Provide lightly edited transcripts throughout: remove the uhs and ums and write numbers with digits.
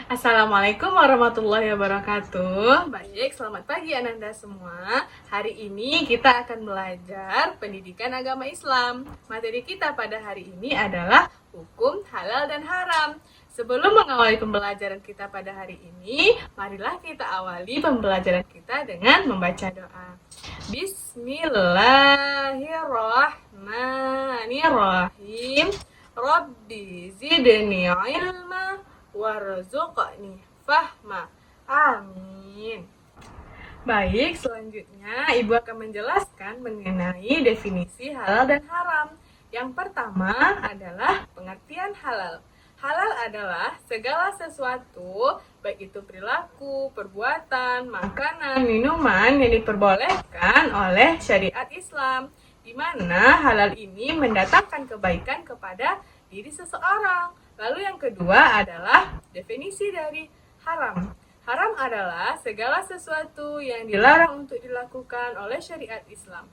Assalamualaikum warahmatullahi wabarakatuh. Baik, selamat pagi Ananda semua. Hari ini kita akan belajar pendidikan agama Islam. Materi kita pada hari ini adalah hukum halal dan haram. Sebelum mengawali pembelajaran kita pada hari ini, marilah kita awali pembelajaran kita dengan membaca doa. Bismillahirrahmanirrahim. Rabbi zidni ilma warzuqni fahma. Amin. Baik, selanjutnya Ibu akan menjelaskan mengenai definisi halal dan haram. Yang pertama adalah pengertian halal. Halal adalah segala sesuatu, baik itu perilaku, perbuatan, makanan, minuman yang diperbolehkan oleh syariat Islam, di mana halal ini mendatangkan kebaikan kepada diri seseorang. Lalu yang kedua adalah definisi dari haram. Haram adalah segala sesuatu yang dilarang untuk dilakukan oleh syariat Islam.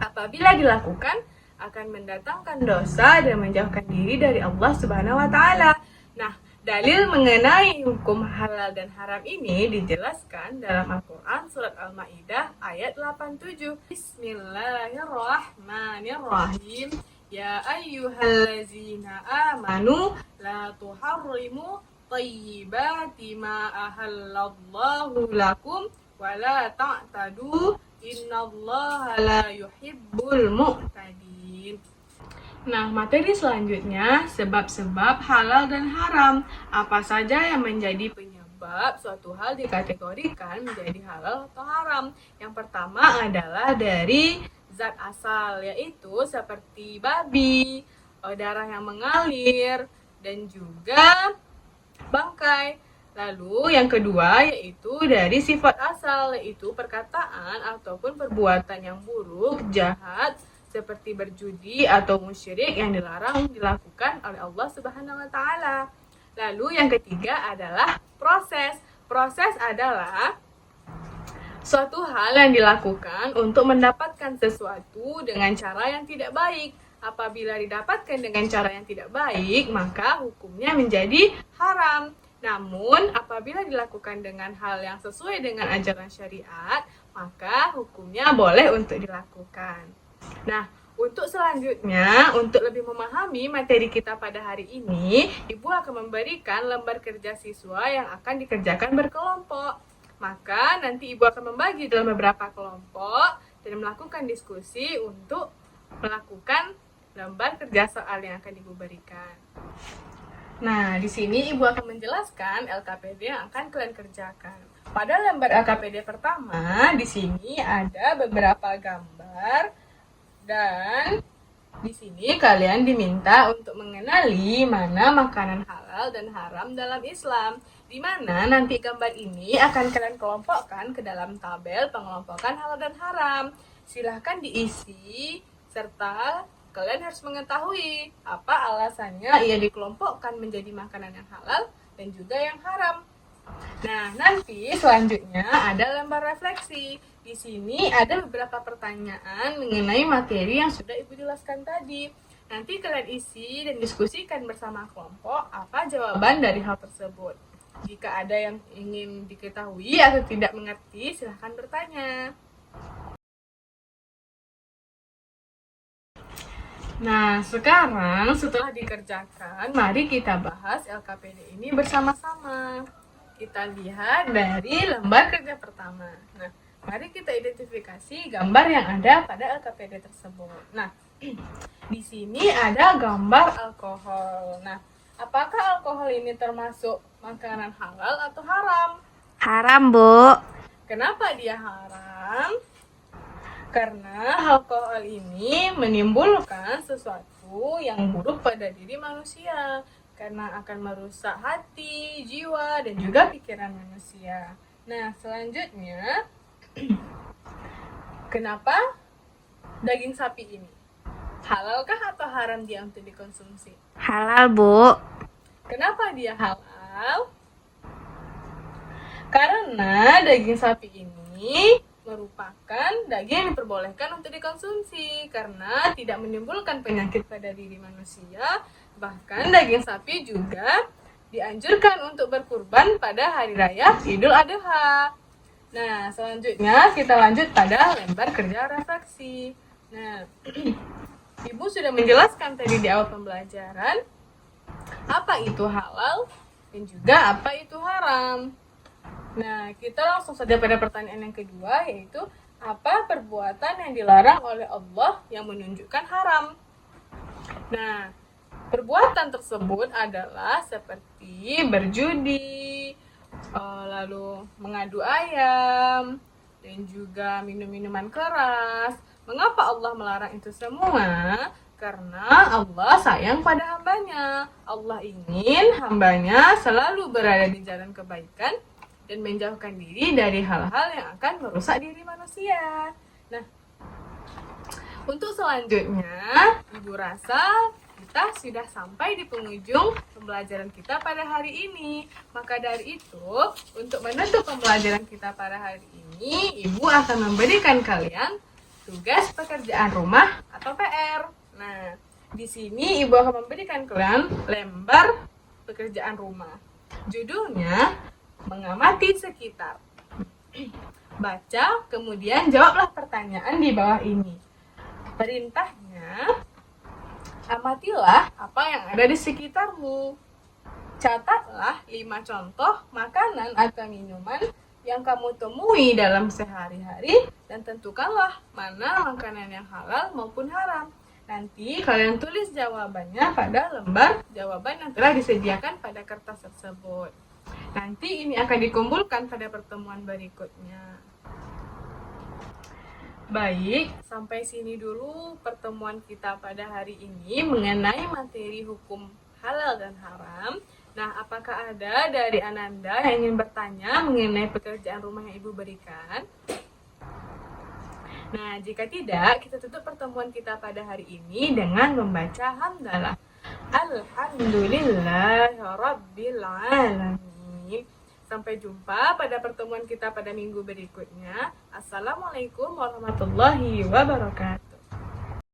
Apabila dilakukan, akan mendatangkan dosa dan menjauhkan diri dari Allah Subhanahu wa Ta'ala. Nah, dalil mengenai hukum halal dan haram ini dijelaskan dalam Al-Quran surat Al-Ma'idah ayat 87. Bismillahirrahmanirrahim. Ya ayyuhallazina amanu la tuharrimu thayyibati ma ahallallahu lakum wa la ta'tadu innallaha la yuhibbul mu'tadin. Nah, materi selanjutnya sebab-sebab halal dan haram. Apa saja yang menjadi penyebab suatu hal dikategorikan menjadi halal atau haram? Yang pertama adalah dari zat asal, yaitu seperti babi, darah yang mengalir, dan juga bangkai. Lalu yang kedua yaitu dari sifat asal, yaitu perkataan ataupun perbuatan yang buruk, jahat, seperti berjudi atau musyrik yang dilarang dilakukan oleh Allah Subhanahu wa Ta'ala. Lalu yang ketiga adalah proses. Proses adalah suatu hal yang dilakukan untuk mendapatkan sesuatu dengan cara yang tidak baik. Apabila didapatkan dengan cara yang tidak baik, maka hukumnya menjadi haram. Namun, apabila dilakukan dengan hal yang sesuai dengan ajaran syariat, maka hukumnya boleh untuk dilakukan. Nah, untuk selanjutnya, untuk lebih memahami materi kita pada hari ini, Ibu akan memberikan lembar kerja siswa yang akan dikerjakan berkelompok. Maka nanti Ibu akan membagi dalam beberapa kelompok dan melakukan diskusi untuk melakukan lembar kerja soal yang akan Ibu berikan. Nah, di sini Ibu akan menjelaskan LKPD yang akan kalian kerjakan. Pada lembar LKPD pertama, di sini ada beberapa gambar dan di sini kalian diminta untuk mengenali mana makanan halal dan haram dalam Islam. Di mana nanti gambar ini akan kalian kelompokkan ke dalam tabel pengelompokan halal dan haram. Silahkan diisi serta kalian harus mengetahui apa alasannya ia dikelompokkan menjadi makanan yang halal dan juga yang haram. Nah, nanti selanjutnya ada lembar refleksi. Di sini ada beberapa pertanyaan mengenai materi yang sudah Ibu jelaskan tadi. Nanti kalian isi dan diskusikan bersama kelompok apa jawaban dari hal tersebut. Jika ada yang ingin diketahui atau tidak mengerti, silahkan bertanya. Nah, sekarang setelah dikerjakan, mari kita bahas LKPD ini bersama-sama. Kita lihat dari lembar kerja pertama. Nah, mari kita identifikasi gambar yang ada pada LKPD tersebut. Nah, di sini ada gambar alkohol. Nah, apakah alkohol ini termasuk makanan halal atau haram? Haram, Bu. Kenapa dia haram? Karena alkohol ini menimbulkan sesuatu yang buruk pada diri manusia. Karena akan merusak hati, jiwa, dan juga pikiran manusia. Nah, selanjutnya, kenapa daging sapi ini? Halalkah atau haram dia untuk dikonsumsi? Halal, Bu. Kenapa dia halal? Karena daging sapi ini merupakan daging yang diperbolehkan untuk dikonsumsi karena tidak menimbulkan penyakit pada diri manusia. Bahkan daging sapi juga dianjurkan untuk berkurban pada hari raya Idul Adha. Nah, selanjutnya kita lanjut pada lembar kerja refleksi. Nah, Ibu sudah menjelaskan tadi di awal pembelajaran apa itu halal dan juga apa itu haram. Nah, kita langsung saja pada pertanyaan yang kedua, yaitu apa perbuatan yang dilarang oleh Allah yang menunjukkan haram. Nah, perbuatan tersebut adalah seperti berjudi, lalu mengadu ayam, dan juga minum-minuman keras. Mengapa Allah melarang itu semua? Karena Allah sayang pada hambanya. Allah ingin hambanya selalu berada di jalan kebaikan dan menjauhkan diri dari hal-hal yang akan merusak diri manusia. Nah, untuk selanjutnya, Ibu rasa kita sudah sampai di penghujung pembelajaran kita pada hari ini. Maka dari itu, untuk menutup pembelajaran kita pada hari ini, Ibu akan memberikan kalian tugas pekerjaan rumah atau PR. Nah, di sini Ibu akan memberikan kalian lembar pekerjaan rumah. Judulnya, mengamati sekitar. Baca, kemudian jawablah pertanyaan di bawah ini. Perintahnya, amatilah apa yang ada di sekitarmu. Catatlah 5 contoh makanan atau minuman yang kamu temui dalam sehari-hari dan tentukanlah mana makanan yang halal maupun haram. Nanti kalian tulis jawabannya pada lembar jawaban yang telah disediakan pada kertas tersebut. Nanti ini akan dikumpulkan pada pertemuan berikutnya. Baik, sampai sini dulu pertemuan kita pada hari ini mengenai materi hukum halal dan haram. Nah, apakah ada dari Ananda yang ingin bertanya mengenai pekerjaan rumah yang Ibu berikan? Nah, jika tidak, kita tutup pertemuan kita pada hari ini dengan membaca hamdalah. Alhamdulillahirabbil alamin. Sampai jumpa pada pertemuan kita pada minggu berikutnya. Assalamualaikum warahmatullahi wabarakatuh.